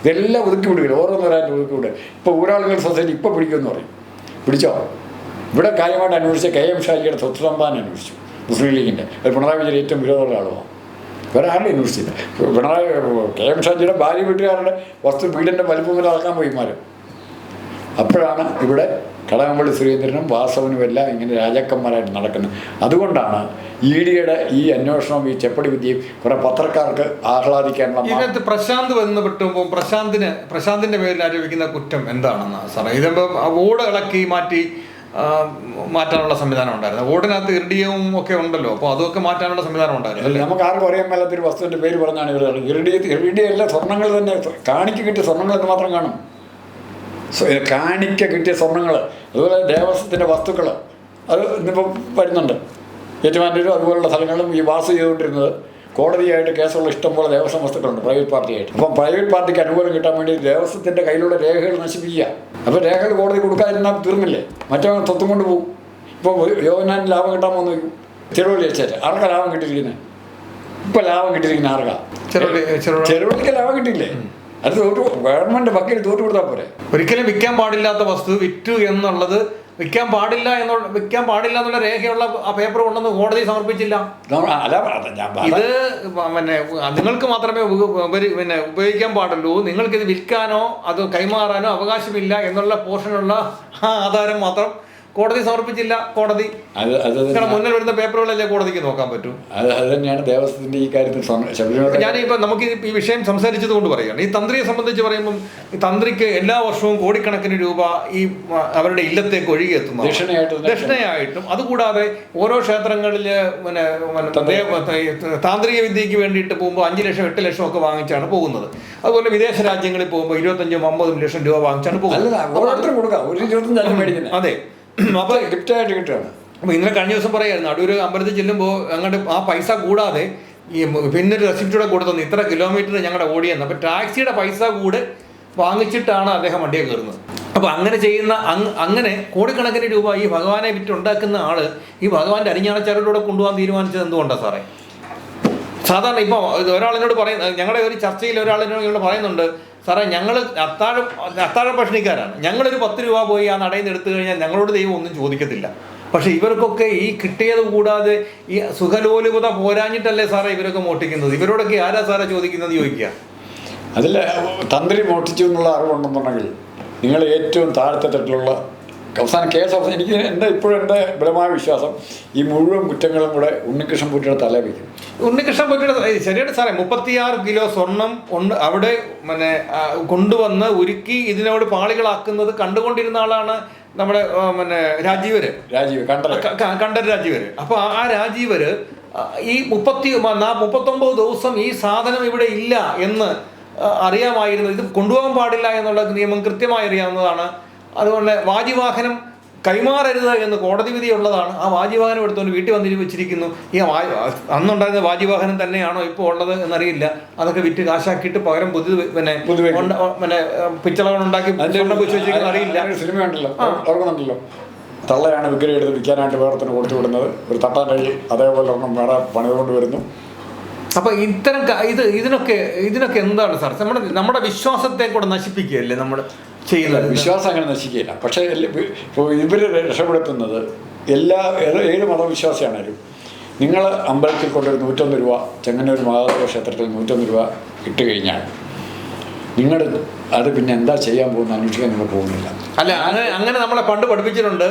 ഇതെല്ലാം ഒതുക്കി വിടുകയില്ല, ഓരോന്നോരായിട്ട് ഒതുക്കി വിടുക. ഇപ്പോൾ ഊരാളുകൾ സൊസൈറ്റി ഇപ്പോൾ പിടിക്കുമെന്ന് പറയും. പിടിച്ചോ? ഇവിടെ കാര്യമായിട്ട് അന്വേഷിച്ച KM ഷാജിയുടെ സ്വത്ത് സമ്പാദനം അന്വേഷിച്ചു, മുസ്ലിം ലീഗിൻ്റെ. അത് പിണറായി വിജയൻ ഏറ്റവും വിരോധമുള്ള ആളുമാണ്. വേറെ ആരും അന്വേഷിച്ചില്ല. പിണറായി KM ഷാജിയുടെ ഭാര്യ വീട്ടുകാരുടെ വീടിൻ്റെ വലിപ്പം വരെ അളക്കാൻ പോയി മാറും. അപ്പോഴാണ് ഇവിടെ കടകംപള്ളി സുരേന്ദ്രനും വാസവനും എല്ലാം ഇങ്ങനെ രാജാക്കന്മാരായിട്ട് നടക്കുന്നത്. അതുകൊണ്ടാണ് EDയുടെ ഈ അന്വേഷണവും ഈ ചെപ്പടി വിദ്യയും കുറെ പത്രക്കാർക്ക് ആഹ്ലാദിക്കാൻ ഇതിനകത്ത് പ്രശാന്ത് വന്ന് പെട്ടുമ്പോൾ പ്രശാന്തിന്റെ പേരിൽ ആരോപിക്കുന്ന കുറ്റം എന്താണെന്ന് സാറേ? ഇതിപ്പോൾ ഓട് ഇളക്കി മാറ്റാനുള്ള സംവിധാനം ഉണ്ടായിരുന്നു. ഓടിനകത്ത് ഇറിഡിയവും ഒക്കെ ഉണ്ടല്ലോ, അപ്പോൾ അതൊക്കെ മാറ്റാനുള്ള സംവിധാനം ഉണ്ടായിരുന്നു. നമുക്ക് ആർക്കും അറിയാൻ മേലാത്തൊരു വസ്തുവിൻ്റെ പേര് പറഞ്ഞാണ് ഇവർ. ഇറിഡിയല്ല, സ്വർണ്ണങ്ങൾ തന്നെ, കാണിക്ക് കിട്ടിയ സ്വർണ്ണങ്ങൾ എന്ന് മാത്രം കാണും. കാണിക്ക കിട്ടിയ സ്വർണ്ണങ്ങൾ, അതുപോലെ ദേവസ്വത്തിൻ്റെ വസ്തുക്കൾ, അത് ഇന്നിപ്പം വരുന്നുണ്ട്. ഏറ്റുമാനൂരും അതുപോലുള്ള സ്ഥലങ്ങളും ഈ വാസ് ചെയ്തുകൊണ്ടിരുന്നത് കോടതിയായിട്ട് കേസുള്ള ഇഷ്ടംപോലെ ദേവസ്വം വസ്തുക്കളുണ്ട് പ്രൈവറ്റ് പാർട്ടിയായിട്ട്. അപ്പം പ്രൈവറ്റ് പാർട്ടിക്ക് അനുകൂലം കിട്ടാൻ വേണ്ടി ദേവസ്വത്തിൻ്റെ കയ്യിലുള്ള രേഖകൾ നശിപ്പിക്കുക. അപ്പോൾ രേഖകൾ കോടതി കൊടുക്കാതിരുന്നാൽ തീർന്നില്ലേ? മറ്റവൻ സ്വത്തും കൊണ്ട് പോകും. ഇപ്പോൾ യോഹന്നാൻ ലാഭം കിട്ടാൻ പോകുന്ന വയ്ക്കും. ചെറുവള്ളി വെച്ചേറ്റ് ആർക്കാ ലാഭം കിട്ടിയിരിക്കുന്നത്? ഇപ്പം ലാഭം കിട്ടിയിരിക്കുന്ന ആർക്കാ? ചെറുവള്ളിക്ക് ലാഭം കിട്ടിയില്ലേ? അത് ഗവൺമെൻറ് വക്കീൽ തോറ്റു കൊടുത്താൽ പോരെ. ഒരിക്കലും വിൽക്കാൻ പാടില്ലാത്ത വസ്തു വിറ്റു എന്നുള്ളത് വിൽക്കാൻ പാടില്ല എന്നുള്ള രേഖയുള്ള ആ പേപ്പർ കൊണ്ടൊന്നും കോടതി സമർപ്പിച്ചില്ല. ഇത് പിന്നെ നിങ്ങൾക്ക് മാത്രമേ ഉപയോഗിക്കാൻ പാടുള്ളൂ, നിങ്ങൾക്കിത് വിൽക്കാനോ അത് കൈമാറാനോ അവകാശമില്ല എന്നുള്ള പോർഷനുള്ള ആ ആധാരം മാത്രം കോടതി സമർപ്പിച്ചില്ല. കോടതി മുന്നിൽ വരുന്ന പേപ്പറുകളല്ലേ കോടതിക്ക് നോക്കാൻ പറ്റൂ. അത് തന്നെയാണ് ദേവസ്വത്തിന്റെ ഈ കാര്യത്തിൽ. ഞാനിപ്പോൾ നമുക്ക് ഈ വിഷയം സംസാരിച്ചത് കൊണ്ട് പറയുകയാണ്. ഈ തന്ത്രിയെ സംബന്ധിച്ച് പറയുമ്പം ഈ തന്ത്രിക്ക് എല്ലാ വർഷവും കോടിക്കണക്കിന് രൂപ ഈ അവരുടെ ഇല്ലത്തേക്ക് ഒഴുകിയെത്തുന്നു ദക്ഷിണയായിട്ടും. അതുകൂടാതെ ഓരോ ക്ഷേത്രങ്ങളിൽ താന്ത്രിക വിദ്യയ്ക്ക് വേണ്ടിയിട്ട് പോകുമ്പോൾ 5 ലക്ഷം 8 ലക്ഷം ഒക്കെ വാങ്ങിച്ചാണ് പോകുന്നത്. അതുപോലെ വിദേശ രാജ്യങ്ങളിൽ പോകുമ്പോൾ 25-50 ലക്ഷം രൂപ വാങ്ങിച്ചാണ് പോകുന്നത്. അതെ, അപ്പോൾ ഗിഫ്റ്റായിട്ട് കിട്ടുകയാണ്. അപ്പോൾ ഇന്നലെ കഴിഞ്ഞ ദിവസം പറയായിരുന്നു, അടൂർ അമ്പലത്തിൽ ചെല്ലുമ്പോൾ അങ്ങോട്ട് ആ പൈസ കൂടാതെ ഈ പിന്നൊരു റെസിപ്റ്റൂടെ കൊടുത്തു ഇത്ര കിലോമീറ്റർ ഞങ്ങളുടെ ഓടിയെന്ന്. അപ്പോൾ ടാക്സിയുടെ പൈസ കൂടെ വാങ്ങിച്ചിട്ടാണ് അദ്ദേഹം വണ്ടിയെ കയറുന്നത്. അപ്പോൾ അങ്ങനെ ചെയ്യുന്ന അങ്ങനെ കോടിക്കണക്കിന് രൂപ ഈ ഭഗവാനെ വിറ്റുണ്ടാക്കുന്ന ആള് ഈ ഭഗവാന്റെ അരിഞ്ഞാണച്ചാറിലൂടെ കൊണ്ടുപോകാൻ തീരുമാനിച്ചത് എന്തുകൊണ്ടാണ് സാറേ? സാധാരണ ഇപ്പോൾ ഒരാളിനോട് പറയുന്നത്, ഞങ്ങളുടെ ഒരു ചർച്ചയിൽ ഒരാളിനോട് പറയുന്നുണ്ട്, സാറേ ഞങ്ങൾ അത്താഴ ഭക്ഷണിക്കാരാണ്, ഞങ്ങളൊരു 10 രൂപ പോയി ആ നടയിൽ നിന്ന് എടുത്തു കഴിഞ്ഞാൽ ഞങ്ങളോട് ദൈവം ഒന്നും ചോദിക്കത്തില്ല. പക്ഷെ ഇവർക്കൊക്കെ ഈ കിട്ടിയത് കൂടാതെ ഈ സുഖലോലുപത പോരാഞ്ഞിട്ടല്ലേ സാറേ ഇവരൊക്കെ മോഷ്ടിക്കുന്നത്? ഇവരോടൊക്കെ ആരാ സാറേ ചോദിക്കുന്നത് ചോദിക്കുക. അതിൽ തന്ത്രി മോഷ്ടിച്ചു എന്നുള്ള അറിവുണ്ടെന്നുണ്ടെങ്കിൽ നിങ്ങൾ ഏറ്റവും താഴത്തെ തട്ടിലുള്ള അവസാനം കേസ് എനിക്ക് ഇപ്പോഴും എൻ്റെ ബലമായ വിശ്വാസം ഈ മുഴുവൻ കുറ്റങ്ങളും കൂടെ ഉണ്ണികൃഷ്ണൻ പൂറ്റിയുടെ തല വയ്ക്കും. ഉണ്ണികൃഷ്ണൻ പൂറ്റിയുടെ ശരിയാണ് സാറേ. 36 കിലോ സ്വർണം അവിടെ കൊണ്ടുവന്ന് ഉരുക്കി ഇതിനോട് പാളികളാക്കുന്നത് കണ്ടുകൊണ്ടിരുന്ന ആളാണ് നമ്മുടെ രാജീവര് കണ്ടർ രാജീവര്. അപ്പോൾ ആ രാജീവര് ഈ 39 ദിവസം ഈ സാധനം ഇവിടെ ഇല്ല എന്ന് അറിയാമായിരുന്നു. ഇത് കൊണ്ടുപോകാൻ പാടില്ല എന്നുള്ള നിയമം കൃത്യമായി അറിയാവുന്നതാണ്. അതുകൊണ്ട് വാജിവാഹനം കൈമാറരുത് എന്ന് കോടതി വിധി ഉള്ളതാണ്. ആ വാജിവാഹനം എടുത്തുകൊണ്ട് വീട്ടിൽ വന്നിട്ട് വെച്ചിരിക്കുന്നു. ഈ അന്നുണ്ടായിരുന്ന വാജിവാഹനം തന്നെയാണോ ഇപ്പോൾ ഉള്ളത് എന്നറിയില്ല. അതൊക്കെ വിറ്റ് കാശാക്കിയിട്ട് പകരം പിച്ചളകൾ ഉണ്ടാക്കി അറിയില്ല. സിനിമയുണ്ടല്ലോ, ഓർക്കുന്നുണ്ടല്ലോ, തള്ളയാണ് വിഗ്രഹം എടുത്ത് വിൽക്കാനായിട്ട് വേറത്തിന് കൊടുത്തു വിടുന്നത്. ഒരു തട്ടാൻ കഴി അതേപോലെ ഒന്നും വേറെ പണിതുകൊണ്ട് വരുന്നു. അപ്പോൾ ഇത്തരം ഇതിനൊക്കെ എന്താണ് സാർ നമ്മുടെ വിശ്വാസത്തെ കൂടെ നശിപ്പിക്കുകയല്ലേ നമ്മൾ ചെയ്യുന്നത്? വിശ്വാസം അങ്ങനെ നശിക്കുകയില്ല. പക്ഷേ ഇവർ രക്ഷപ്പെടുത്തുന്നത് ഏത് മതവിശ്വാസിയാണേലും നിങ്ങൾ അമ്പലത്തിൽ കൊണ്ടൊരു 101 രൂപ, ചെങ്ങന്നൂർ മഹാദേവ ക്ഷേത്രത്തിൽ 101 രൂപ ഇട്ട് കഴിഞ്ഞാൽ നിങ്ങൾ അത് പിന്നെ എന്താ ചെയ്യാൻ പോകുന്ന അന്വേഷിക്കാൻ നിങ്ങൾ പോകുന്നില്ല. അല്ല, അങ്ങനെ നമ്മളെ പണ്ട് പഠിപ്പിച്ചിട്ടുണ്ട്.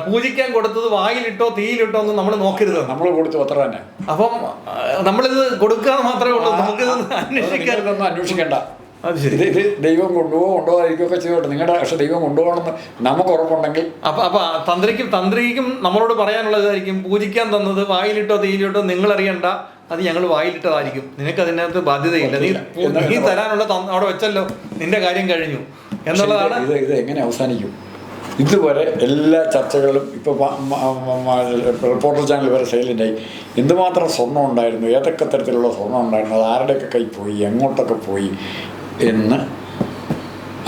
പൂജിക്കാൻ കൊടുത്തത് വായിലിട്ടോ തീയിലിട്ടോ ഒന്നും നമ്മൾ നോക്കരുത്. നമ്മൾ കൊടുത്തു അത്ര തന്നെ. അപ്പം നമ്മളിത് കൊടുക്കുക മാത്രമേ ഉള്ളൂ, നമുക്കിത് അന്വേഷിക്കേണ്ട. ഇത് ദൈവം കൊണ്ടുപോകാതിരിക്കുകയൊക്കെ ചെയ്തോട്ടെ നിങ്ങളുടെ. പക്ഷെ ദൈവം കൊണ്ടുപോകണമെന്ന് നമുക്ക് ഉറപ്പുണ്ടെങ്കിൽ അപ്പൊ തന്ത്രിക്കും നമ്മളോട് പറയാനുള്ളതായിരിക്കും, പൂജിക്കാൻ തന്നത് വായിലിട്ടോ തീയിലിട്ടോ നിങ്ങൾ അറിയണ്ട, അത് ഞങ്ങൾ വായിലിട്ടതായിരിക്കും, നിനക്ക് അതിനകത്ത് ബാധ്യതയില്ല, നീ തരാനുള്ള അവിടെ വെച്ചല്ലോ, നിന്റെ കാര്യം കഴിഞ്ഞു എന്നുള്ളതാണ്. ഇത് എങ്ങനെ അവസാനിക്കും? ഇതുവരെ എല്ലാ ചർച്ചകളും ഇപ്പോൾ റിപ്പോർട്ടർ ചാനൽ വരെ സൈലൻ്റായി. എന്തുമാത്രം സ്വർണ്ണം ഉണ്ടായിരുന്നു, ഏതൊക്കെ തരത്തിലുള്ള സ്വർണ്ണം ഉണ്ടായിരുന്നു, അത് ആരുടെയൊക്കെ കൈ പോയി, എങ്ങോട്ടൊക്കെ പോയി എന്ന്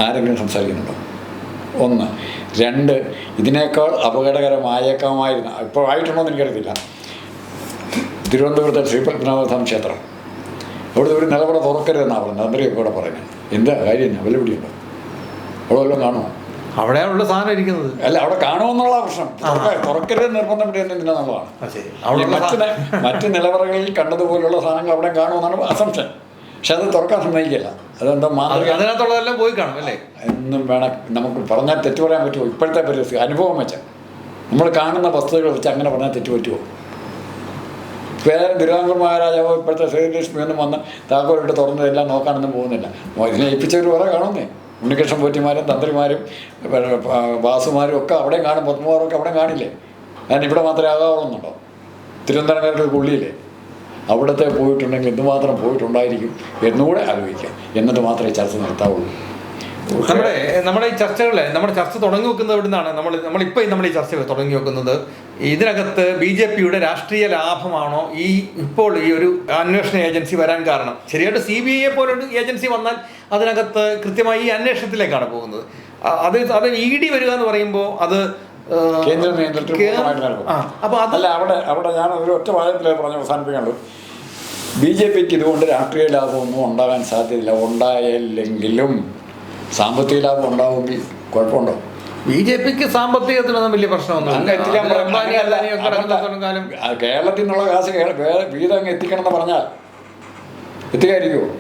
ആരെങ്കിലും സംസാരിക്കുന്നുണ്ടോ? ഒന്ന്. രണ്ട്, ഇതിനേക്കാൾ അപകടകരമായേക്കാമായിരുന്നു, ഇപ്പോൾ ആയിട്ടുണ്ടോ എന്ന് എനിക്കറിയത്തില്ല, തിരുവനന്തപുരത്തെ ശ്രീപത്മനാഭസ്വാമി ക്ഷേത്രം. അവിടുത്തെ ഒരു നിലവറ തുറക്കരുതെന്നാണ് പറഞ്ഞത്. മന്ത്രിയൊക്കെ ഇവിടെ പറയുന്നത്. എന്താ കാര്യം? വെല്ലുവിളിയുണ്ടോ? അവിടെ വല്ലതും കാണുമോ? അവിടെയുള്ള സാധനം ഇരിക്കുന്നത് അല്ല, അവിടെ കാണുമെന്നുള്ള പ്രശ്നം. തുറക്കരുത് നിർബന്ധം എന്നുള്ളതാണ്. മറ്റ് നിലവറകളിൽ കണ്ടതുപോലുള്ള സാധനങ്ങൾ അവിടെ കാണുമെന്നാണ് അസംഷൻ. പക്ഷെ അത് തുറക്കാൻ സമ്മതിക്കില്ല. അതെന്താ മാതൃക? അതിനകത്തുള്ളതെല്ലാം പോയി കാണും അല്ലേ? എന്നും വേണം നമുക്ക് പറഞ്ഞാൽ തെറ്റു പറയാൻ പറ്റുമോ? ഇപ്പോഴത്തെ പരിസ്ഥിതി അനുഭവം വെച്ചാൽ നമ്മൾ കാണുന്ന വസ്തുതകൾ വെച്ച് അങ്ങനെ പറഞ്ഞാൽ തെറ്റു പറ്റുമോ? വേറെ തിരുവിതാംകൂർ മഹാരാജാവോ ഇപ്പോഴത്തെ ശ്രീലക്ഷ്മി ഒന്നും വന്ന് താക്കോലിട്ട് തുറന്നതെല്ലാം നോക്കാനൊന്നും പോകുന്നില്ല. ഇതിനെ ഏൽപ്പിച്ചവർ വേറെ കാണുന്നേ. ഉണ്ണികൃഷ്ണൻ പോറ്റിമാരും തന്ത്രിമാരും വാസുമാരും ഒക്കെ അവിടെ കാണും. പത്മകുമാറൊക്കെ അവിടെ കാണില്ലേ? അതിന് ഇവിടെ മാത്രമേ ആകാവുന്നുണ്ടോ? തിരുവനന്തപുരക്കാർക്ക് കൊള്ളിയില്ലേ? അവിടുത്തെ പോയിട്ടുണ്ടെങ്കിൽ എന്തുമാത്രം പോയിട്ടുണ്ടായിരിക്കും എന്നുകൂടെ ആലോചിക്കാം. എന്നിട്ട് മാത്രമേ ചർച്ച നടത്താവുള്ളൂ. നമ്മുടെ ഈ നമ്മുടെ ചർച്ച തുടങ്ങി വെക്കുന്നത് എവിടുന്നാണ്? നമ്മൾ ഈ ചർച്ച തുടങ്ങി വെക്കുന്നത് ഇതിനകത്ത് BJPയുടെ രാഷ്ട്രീയ ലാഭമാണോ ഇപ്പോൾ ഈ ഒരു അന്വേഷണ ഏജൻസി വരാൻ കാരണം? ശരിയായിട്ട് CBI പോലൊരു ഏജൻസി വന്നാൽ അതിനകത്ത് കൃത്യമായി ഈ അന്വേഷണത്തിലേക്കാണ് പോകുന്നത്. അത് ED വരിക എന്ന് പറയുമ്പോൾ അത് കേന്ദ്ര നിയന്ത്രണത്തിൽ. അപ്പോൾ അതല്ല, അവിടെ ഞാൻ ഒരു ഒറ്റ വാചകത്തിൽ പറഞ്ഞ് അവസാനിപ്പിക്കാനുള്ളൂ. BJPക്ക് ഇതുകൊണ്ട് രാഷ്ട്രീയ ലാഭമൊന്നും ഉണ്ടാകാൻ സാധ്യതയില്ല. ഉണ്ടായില്ലെങ്കിലും സാമ്പത്തിക ലാഭം ഉണ്ടാവുമെങ്കിൽ കുഴപ്പമുണ്ടോ? BJPക്ക് സാമ്പത്തികത്തിനൊന്നും വലിയ പ്രശ്നമൊന്നും കേരളത്തിൽ നിന്നുള്ള കാശ് വീതം അങ്ങ് എത്തിക്കണം എന്ന് പറഞ്ഞാൽ എത്തിക്കായിരിക്കുമോ?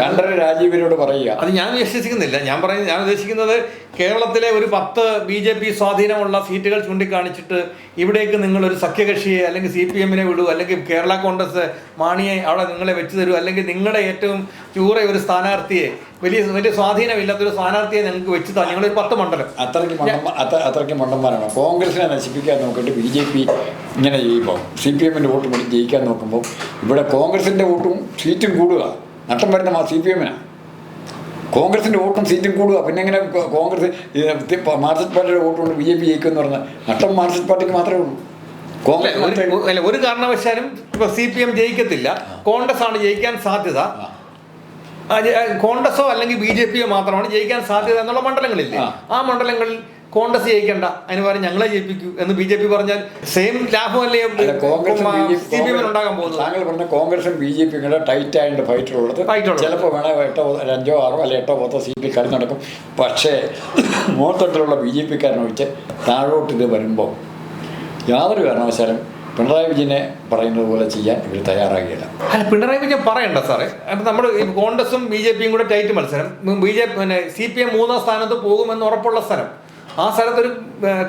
കണ്ഠരര് രാജീവരോട് പറയുക. അത് ഞാൻ വിശ്വസിക്കുന്നില്ല. ഞാൻ ഉദ്ദേശിക്കുന്നത് കേരളത്തിലെ ഒരു 10 BJP സ്വാധീനമുള്ള സീറ്റുകൾ ചൂണ്ടിക്കാണിച്ചിട്ട് ഇവിടേക്ക് നിങ്ങളൊരു സഖ്യകക്ഷിയെ അല്ലെങ്കിൽ CPM-നെ വിടൂ, അല്ലെങ്കിൽ കേരള കോൺഗ്രസ് മാണിയെ അവിടെ നിങ്ങളെ വെച്ച് തരൂ, അല്ലെങ്കിൽ നിങ്ങളുടെ ഏറ്റവും ചൂറ ഒരു സ്ഥാനാർത്ഥിയെ വലിയ സ്വാധീനമില്ലാത്തൊരു സ്ഥാനാർത്ഥിയെ നിങ്ങൾക്ക് വെച്ച് താ, നിങ്ങളൊരു 10 മണ്ഡലം. അത്രയ്ക്ക് മണ്ടന്മാരാണ്. കോൺഗ്രസിനെ നശിപ്പിക്കാൻ നോക്കിയിട്ട് BJP ഇങ്ങനെ ചെയ്യുമ്പോൾ CPM-ന്റെ വോട്ട് കൂടി ജയിക്കാൻ നോക്കുമ്പോൾ ഇവിടെ കോൺഗ്രസിൻ്റെ വോട്ടും സീറ്റും കൂടുക. നഷ്ടം വരുന്ന CPM-നാണ്. കോൺഗ്രസിൻ്റെ വോട്ടും സീറ്റും കൂടുക. പിന്നെ എങ്ങനെ കോൺഗ്രസ് മാർക്സിസ്റ്റ് പാർട്ടിയുടെ വോട്ട് കൊണ്ട് BJP ജയിക്കുമെന്ന് പറഞ്ഞാൽ നഷ്ടം മാർക്സിസ്റ്റ് പാർട്ടിക്ക് മാത്രമേ ഉള്ളൂ. കോൺഗ്രസ് ഒരു കാരണവശാലും ഇപ്പൊ CPM ജയിക്കത്തില്ല. കോൺഗ്രസ് ആണ് ജയിക്കാൻ സാധ്യത. കോൺഗ്രസോ അല്ലെങ്കിൽ BJPയോ മാത്രമാണ് ജയിക്കാൻ സാധ്യത എന്നുള്ള മണ്ഡലങ്ങളില്ലേ? ആ മണ്ഡലങ്ങളിൽ കോൺഗ്രസ് ജയിക്കണ്ട, അതിന് പകരം ഞങ്ങളെ ജയിപ്പിക്കൂ എന്ന് BJP പറഞ്ഞാൽ സെയിം ലാഭമല്ലേ ഉണ്ടാകാൻ പോകുന്നത്? താങ്കൾ പറഞ്ഞ കോൺഗ്രസും BJPയും കൂടെ ടൈറ്റ് ആയിട്ട് ഫൈറ്റുള്ളത്. ചിലപ്പോൾ വേണേൽ 5 6 അല്ലെങ്കിൽ 8 10 സീറ്റിൽ കളി നടക്കും. പക്ഷേ മൊത്തത്തിലുള്ള BJPക്കാരനൊഴിച്ച് താഴോട്ട് ഇത് വരുമ്പോൾ യാതൊരു കാരണവശാലും പിണറായി വിജയനെ പറയുന്നത് പോലെ ചെയ്യാൻ ഇവർ തയ്യാറാകില്ല. അല്ല, പിണറായി വിജയൻ പറയണ്ട സാറേ. അപ്പം നമ്മൾ കോൺഗ്രസും BJPയും കൂടെ ടൈറ്റ് മത്സരം. CPM 3ാം സ്ഥാനത്ത് പോകുമെന്ന് ഉറപ്പുള്ള സ്ഥലം. ആ സ്ഥലത്തൊരു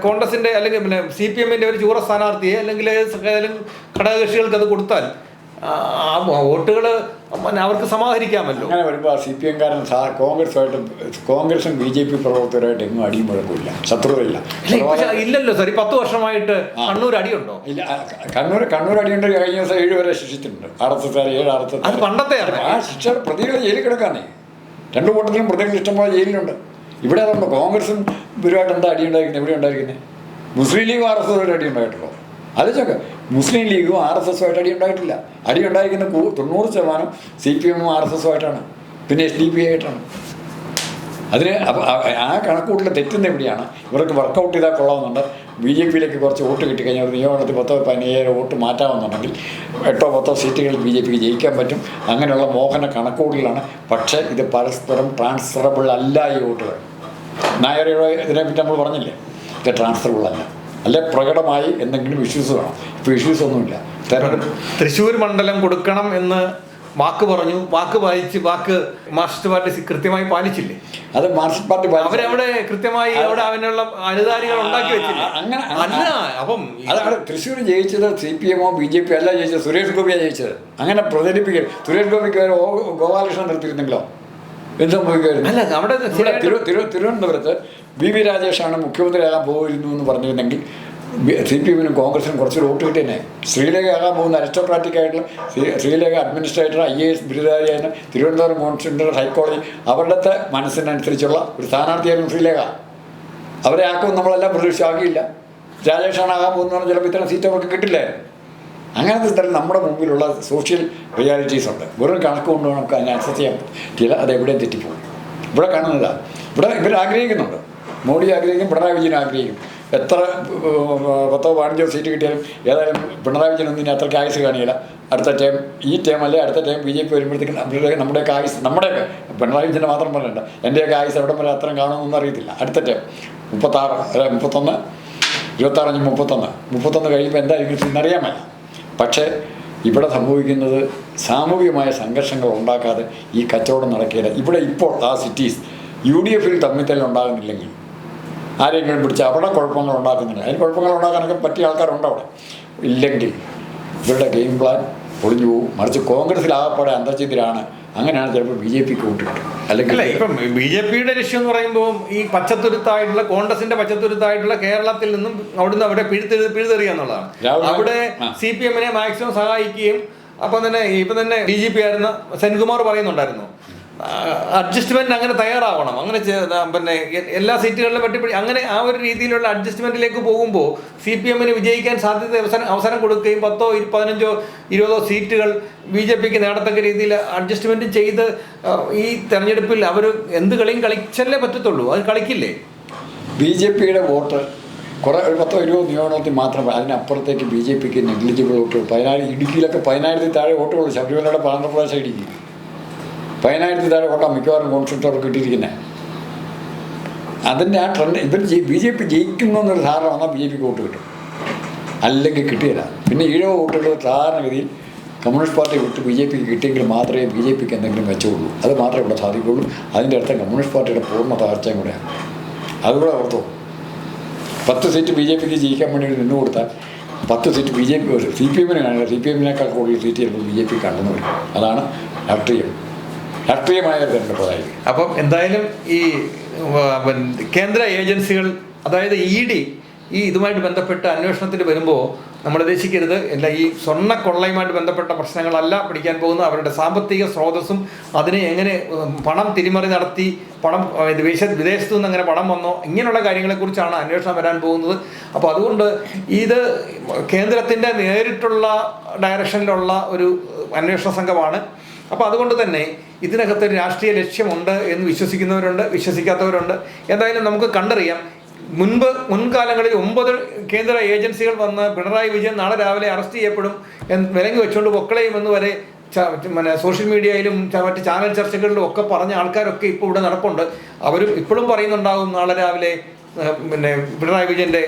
കോൺഗ്രസിൻ്റെ അല്ലെങ്കിൽ CPM-ന്റെ ഒരു ചൂറ സ്ഥാനാർത്ഥിയെ അല്ലെങ്കിൽ ഘടകകക്ഷികൾക്ക് അത് കൊടുത്താൽ വോട്ടുകൾ അവർക്ക് സമാഹരിക്കാമല്ലോ. അങ്ങനെ വരുമ്പോൾ CPM-കാരൻ കോൺഗ്രസും BJP പ്രവർത്തകരായിട്ട് എങ്ങും അടിയും കുഴപ്പമില്ല, ശത്രുതയില്ല. ഇല്ലല്ലോ സാർ, 10 വർഷമായിട്ട് കണ്ണൂർ അടിയുണ്ടോ? ഇല്ല, കണ്ണൂർ അടിയുണ്ട്. കഴിഞ്ഞ ദിവസം 7 വരെ ശിക്ഷിച്ചിട്ടുണ്ട്. 7 RSS. അത് പണ്ടത്തെയാണ്. ആ ശിക്ഷ പ്രതികൾ ജയിലിൽ കിടക്കാന്നേ. 2 കൂട്ടത്തിലും പ്രതികൾ ഇഷ്ടംപോലെ ജയിലിലുണ്ട്. ഇവിടെ അതുകൊണ്ട് കോൺഗ്രസും ഇവരുമായിട്ട് എന്താ അടി ഉണ്ടായിരിക്കുന്നത്? എവിടെ ഉണ്ടായിരിക്കുന്നത്? മുസ്ലിം ലീഗും RSS അടി ഉണ്ടായിട്ടുള്ളൂ. ആലോചിച്ചൊക്കെ, മുസ്ലിം ലീഗും RSS-ഉമായിട്ട് അടി ഉണ്ടായിട്ടില്ല. അടി ഉണ്ടായിരിക്കുന്ന 90% CPM-ഉം RSS-ഉമായിട്ടാണ്, പിന്നെ SDP ആയിട്ടാണ്. അതിന് ആ കണക്കൂട്ടിൽ തെറ്റുന്ന എവിടെയാണ്? ഇവർക്ക് വർക്കൗട്ട് ചെയ്താൽ കൊള്ളാവുന്നുണ്ട്. BJPയിലേക്ക് കുറച്ച് വോട്ട് കിട്ടിക്കഴിഞ്ഞാൽ ഒരു നിയമനത്തിൽ 10-15 വോട്ട് മാറ്റാമെന്നുണ്ടെങ്കിൽ 8 10 സീറ്റുകളിൽ BJPക്ക് ജയിക്കാൻ പറ്റും. അങ്ങനെയുള്ള മോഹന കണക്കൂട്ടലാണ്. പക്ഷേ ഇത് പരസ്പരം ട്രാൻസ്ഫറബിൾ അല്ല. ഈ വോട്ടുകൾ നായരുടെ ഇതിനെപ്പറ്റി നമ്മൾ പറഞ്ഞില്ലേ, ഇത് ട്രാൻസ്ഫറബിൾ അല്ല. അല്ലെ പ്രകടമായി എന്തെങ്കിലും ഇഷ്യൂസ് വേണം. ഇപ്പോൾ ഇഷ്യൂസ് ഒന്നുമില്ല. തൃശ്ശൂർ മണ്ഡലം കൊടുക്കണം എന്ന് വാക്ക് പറഞ്ഞു, വാക്ക് മാർക്സിസ്റ്റ് പാർട്ടി കൃത്യമായി പാലിച്ചില്ലേ? അത് മാർക്സിസ്റ്റ് പാർട്ടി അവരവിടെ കൃത്യമായി അതിനുള്ള അനുധാരികൾ ഉണ്ടാക്കി വെച്ചില്ല. അങ്ങനെ അല്ല, അപ്പം അതാണ് തൃശ്ശൂർ ജയിച്ചത്. CPM-ഓ BJP അല്ല ജയിച്ചത്, സുരേഷ് ഗോപിയാണ് ജയിച്ചത്. അങ്ങനെ പ്രചരിപ്പിക്കുക. സുരേഷ് ഗോപിക്ക് ഗോപാലകൃഷ്ണൻ നിർത്തിയിരുന്നെങ്കിലോ എന്ത് സംഭവിക്കുമായിരുന്നു? അല്ല, അവിടെ തിരുവനന്തപുരത്ത് BB രാജേഷാണ് മുഖ്യമന്ത്രിയാകാൻ പോയിരുന്നു എന്ന് പറഞ്ഞിരുന്നെങ്കിൽ CPM-നും കോൺഗ്രസിനും കുറച്ചൊരു വോട്ട് കിട്ടിയെന്നെ. ശ്രീലേഖ ആകാൻ പോകുന്ന അരിസ്റ്റോക്രാറ്റിക് ആയിട്ടുള്ള ശ്രീലേഖ അഡ്മിനിസ്ട്രേറ്റർ, IAS ബിരുദധാരിയായിരുന്നു, തിരുവനന്തപുരം കോൺസ്റ്റിറ്റ്യൂഷൻ ഹൈക്കോടതി, അവരുടെ മനസ്സിനനുസരിച്ചുള്ള ഒരു സ്ഥാനാർത്ഥിയായിരുന്നു ശ്രീലേഖ. അവരെ ആക്കുമെന്ന് നമ്മളെല്ലാം പ്രതീക്ഷിച്ചാക്കിയില്ല. രാജേഷാണ് ആകാൻ പോകുന്നതാണ്. ചിലപ്പോൾ ഇത്തരം സീറ്റ് അവർക്ക് കിട്ടില്ലായിരുന്നു. അങ്ങനത്തെ തരം നമ്മുടെ മുമ്പിലുള്ള സോഷ്യൽ റിയാലിറ്റീസ് ഉണ്ട്. വെറും കണക്ക് കൊണ്ട് നമുക്ക് അതിനെ അക്സസ് ചെയ്യാൻ പറ്റില്ല. അതെവിടെയും തെറ്റിപ്പോകും. ഇവിടെ കാണുന്നില്ല. ഇവിടെ ഇവർ ആഗ്രഹിക്കുന്നുണ്ട്. മോഡി ആഗ്രഹിക്കും, പിണറായി വിജയൻ ആഗ്രഹിക്കും. എത്ര 10-15 സീറ്റ് കിട്ടിയാലും ഏതായാലും പിണറായി വിജയനൊന്നും ഇനി അത്രയ്ക്ക് ആയുസ് കാണിയില്ല. അടുത്ത ടൈം, ഈ ടൈം അല്ലേ അടുത്ത ടൈം BJP വരുമ്പോഴത്തേക്കും നമ്മുടെയൊക്കെ ആയുസ്, നമ്മുടെയൊക്കെ പിണറായി വിജയനെ മാത്രം പറയണ്ട, എൻ്റെയൊക്കെ ആയുസ് എവിടെ വരെ അത്രയും കാണുമെന്നൊന്നും അറിയത്തില്ല. അടുത്ത ടൈം 31 കഴിയുമ്പോൾ എന്തായിരിക്കും എന്നറിയാമല്ല. പക്ഷേ ഇവിടെ സംഭവിക്കുന്നത് സാമൂഹികമായ സംഘർഷങ്ങൾ ഉണ്ടാക്കാതെ ഈ കച്ചവടം നടക്കില്ല. ഇവിടെ ഇപ്പോൾ ആ സിറ്റീസ് UDF-ൽ തമ്മിൽ ഉണ്ടാകുന്നില്ലെങ്കിൽ ആരെങ്കിലും പിടിച്ച് അവിടെ കുഴപ്പങ്ങൾ ഉണ്ടാക്കുന്നില്ല. അതിന് കുഴപ്പങ്ങൾ ഉണ്ടാക്കാനൊക്കെ പറ്റിയ ആൾക്കാരുണ്ട് അവിടെ. ഇല്ലെങ്കിൽ ഇവരുടെ ഗെയിം പ്ലാൻ പൊളിഞ്ഞു പോകും. മറിച്ച് കോൺഗ്രസിലാകപ്പാടെ അന്തർജിതിലാണ്. അങ്ങനെയാണ് ചിലപ്പോൾ BJP-ക്ക് വോട്ട് കിട്ടും. അല്ലെങ്കിൽ ഇപ്പം BJP-യുടെ ലക്ഷ്യം എന്ന് പറയുമ്പോൾ ഈ പച്ചത്തുരുത്തായിട്ടുള്ള കോൺഗ്രസിന്റെ പച്ചത്തുരുത്തായിട്ടുള്ള കേരളത്തിൽ നിന്നും അവിടുന്ന് അവിടെ പിഴുതെറിയുക എന്നുള്ളതാണ്. അവിടെ CPM-നെ മാക്സിമം സഹായിക്കുകയും അപ്പം തന്നെ ഇപ്പം തന്നെ DGP ആയിരുന്ന സെൻകുമാർ പറയുന്നുണ്ടായിരുന്നു, അഡ്ജസ്റ്റ്മെന്റ് അങ്ങനെ തയ്യാറാവണം, അങ്ങനെ പിന്നെ എല്ലാ സീറ്റുകളിലും വെട്ടിപ്പിടി അങ്ങനെ ആ ഒരു രീതിയിലുള്ള അഡ്ജസ്റ്റ്മെന്റിലേക്ക് പോകുമ്പോൾ CPM-ന് വിജയിക്കാൻ സാധ്യത അവസരം കൊടുക്കുകയും 10, 15, 20 സീറ്റുകൾ BJP-ക്ക് നേടത്തക്ക രീതിയിൽ അഡ്ജസ്റ്റ്മെന്റ് ചെയ്ത് ഈ തെരഞ്ഞെടുപ്പിൽ അവർ എന്ത് കളിയും കളിച്ചല്ലേ പറ്റത്തുള്ളൂ. അത് കളിക്കില്ലേ? BJP-യുടെ വോട്ട് കുറേ 10-20 നിയമനത്തിൽ മാത്രമേ, അതിനപ്പുറത്തേക്ക് BJP-ക്ക് നെഗ്ലിജിബിൾ വോട്ടുകൾ 14. ഇടുക്കിയിലൊക്കെ 10,000-ൽ താഴെ വോട്ടുള്ളൂ. ശബരിമലയുടെ ആന്ധ്രാപ്രദേശ് ഇടുക്കി 10,000-ൽ താഴെ വോട്ടാണ് മിക്കവാറും കോൺസ്റ്റിറ്റ്യൂട്ടർക്ക് കിട്ടിയിരിക്കുന്നത്. അതിൻ്റെ ആ ട്രെൻഡ് BJP ജയിക്കുന്നു എന്നൊരു ധാരണ വന്നാൽ BJP-ക്ക് വോട്ട് കിട്ടും, അല്ലെങ്കിൽ കിട്ടിയില്ല. പിന്നെ ഈഴവ വോട്ടുകൾ സാധാരണഗതിയിൽ കമ്മ്യൂണിസ്റ്റ് പാർട്ടി വിട്ട് BJP-ക്ക് കിട്ടിയെങ്കിൽ മാത്രമേ BJP-ക്ക് എന്തെങ്കിലും മെച്ചമുള്ളൂ. അത് മാത്രമേ ഇവിടെ സാധിക്കുകയുള്ളൂ. അതിൻ്റെ അർത്ഥം കമ്മ്യൂണിസ്റ്റ് പാർട്ടിയുടെ പൂർണ്ണ തകർച്ചയും കൂടെയാണ്. അതുകൂടെ ഓർത്തോ. 10 സീറ്റ് BJP-ക്ക് ജയിക്കാൻ വേണ്ടി നിന്ന് കൊടുത്താൽ 10 സീറ്റ് CPM-ന് കാണില്ല. CPM-നേക്കാൾ കൂടുതൽ സീറ്റ് ചിലപ്പോൾ BJP കണ്ടെന്ന് വരും. അതാണ് രാഷ്ട്രീയമായ തെരഞ്ഞെടുപ്പായിരിക്കും. അപ്പം എന്തായാലും ഈ കേന്ദ്ര ഏജൻസികൾ, അതായത് ED ഈ ഇതുമായിട്ട് ബന്ധപ്പെട്ട് അന്വേഷണത്തിന് വരുമ്പോൾ നമ്മൾ ഉദ്ദേശിക്കരുത്, എല്ലാ ഈ സ്വർണ്ണക്കൊള്ളയുമായിട്ട് ബന്ധപ്പെട്ട പ്രശ്നങ്ങളല്ല പിടിക്കാൻ പോകുന്നത്. അവരുടെ സാമ്പത്തിക സ്രോതസ്സും അതിനെ എങ്ങനെ പണം തിരിമറി നടത്തി, പണം വിദേശത്തു നിന്ന് എങ്ങനെ പണം വന്നോ, ഇങ്ങനെയുള്ള കാര്യങ്ങളെക്കുറിച്ചാണ് അന്വേഷണം വരാൻ പോകുന്നത്. അപ്പോൾ അതുകൊണ്ട് ഇത് കേന്ദ്രത്തിൻ്റെ നേരിട്ടുള്ള ഡയറക്ഷനിലുള്ള ഒരു അന്വേഷണ സംഘമാണ്. അപ്പോൾ അതുകൊണ്ട് തന്നെ ഇതിനകത്തൊരു രാഷ്ട്രീയ ലക്ഷ്യമുണ്ട് എന്ന് വിശ്വസിക്കുന്നവരുണ്ട്, വിശ്വസിക്കാത്തവരുണ്ട്. എന്തായാലും നമുക്ക് കണ്ടറിയാം. മുൻകാലങ്ങളിൽ 9 കേന്ദ്ര ഏജൻസികൾ വന്ന് പിണറായി വിജയൻ നാളെ രാവിലെ അറസ്റ്റ് ചെയ്യപ്പെടും, വിലങ്ങി വെച്ചുകൊണ്ട് പൊക്കളയുമെന്ന് വരെ സോഷ്യൽ മീഡിയയിലും മറ്റ് ചാനൽ ചർച്ചകളിലും ഒക്കെ പറഞ്ഞ ആൾക്കാരൊക്കെ ഇപ്പോൾ ഇവിടെ നടപ്പുണ്ട്. അവരും ഇപ്പോഴും പറയുന്നുണ്ടാകും നാളെ രാവിലെ പിണറായി വിജയൻ്റെ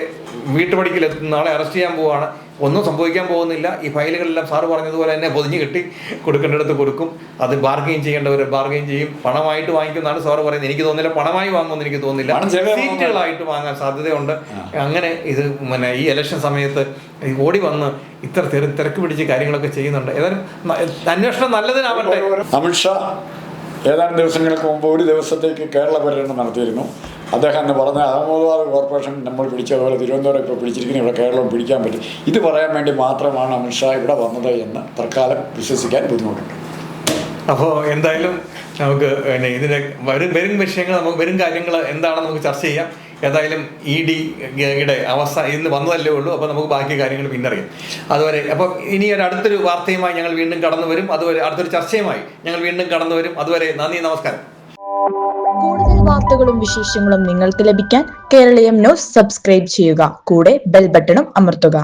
വീട്ടുപടിക്കലെത്തും, നാളെ അറസ്റ്റ് ചെയ്യാൻ പോവുകയാണ്. ഒന്നും സംഭവിക്കാൻ പോകുന്നില്ല. ഈ ഫയലുകളെല്ലാം സാറ് പറഞ്ഞതുപോലെ തന്നെ പൊതിഞ്ഞ് കെട്ടി കൊടുക്കേണ്ടടുത്ത് കൊടുക്കും. അത് ബാർഗെയിൻ ചെയ്യേണ്ടവർ ബാർഗെയിൻ ചെയ്യും. പണമായിട്ട് വാങ്ങിക്കുമെന്നാണ് സാറ് പറയുന്നത്. എനിക്ക് തോന്നുന്നില്ല പണമായി വാങ്ങുമെന്ന് എനിക്ക് തോന്നുന്നില്ല. സീറ്റുകളായിട്ട് വാങ്ങാൻ സാധ്യതയുണ്ട്. അങ്ങനെ ഇത് ഈ ഇലക്ഷൻ സമയത്ത് ഓടി വന്ന് ഇത്ര തിരക്ക് പിടിച്ച് കാര്യങ്ങളൊക്കെ ചെയ്യുന്നുണ്ട്. ഏതായാലും അന്വേഷണം നല്ലതിനാവട്ടെ. അമിത്ഷാ ഏതാനും ദിവസങ്ങൾക്ക് മുമ്പ് ഒരു ദിവസത്തേക്ക് കേരള പര്യടനം നടത്തിയിരുന്നു. അദ്ദേഹം എന്ന് പറഞ്ഞ അഹമ്മദാബാദ് കോർപ്പറേഷൻ നമ്മൾ പിടിച്ചതുപോലെ തിരുവനന്തപുരം ഇപ്പോൾ പിടിച്ചിരിക്കുന്ന ഇവിടെ കേരളം പിടിക്കാൻ പറ്റും. ഇത് പറയാൻ വേണ്ടി മാത്രമാണ് അമിത്ഷാ ഇവിടെ വന്നത് എന്ന് തൽക്കാലം വിശ്വസിക്കാൻ ബുദ്ധിമുട്ടുണ്ട്. അപ്പോൾ എന്തായാലും നമുക്ക് ഇതിൻ്റെ വരും വിഷയങ്ങൾ, നമുക്ക് വരും കാര്യങ്ങൾ എന്താണെന്ന് നമുക്ക് ചർച്ച ചെയ്യാം. ഏതായാലും ED-യുടെ അവസ്ഥ ഇന്ന് വന്നതല്ലേ ഉള്ളൂ. അപ്പോൾ നമുക്ക് ബാക്കി കാര്യങ്ങൾ പിന്നറിയാം. അതുവരെ അപ്പം ഇനി അടുത്തൊരു വാർത്തയുമായി ഞങ്ങൾ വീണ്ടും കടന്നു വരും. അതുവരെ അടുത്തൊരു ചർച്ചയുമായി ഞങ്ങൾ വീണ്ടും കടന്നു വരും. അതുവരെ നന്ദി, നമസ്കാരം. കൂടുതൽ വാർത്തകളും വിശേഷങ്ങളും നിങ്ങൾക്ക് ലഭിക്കാൻ കേരളീയം ന്യൂസ് സബ്സ്ക്രൈബ് ചെയ്യുക. കൂടെ ബെൽ ബട്ടണും അമർത്തുക.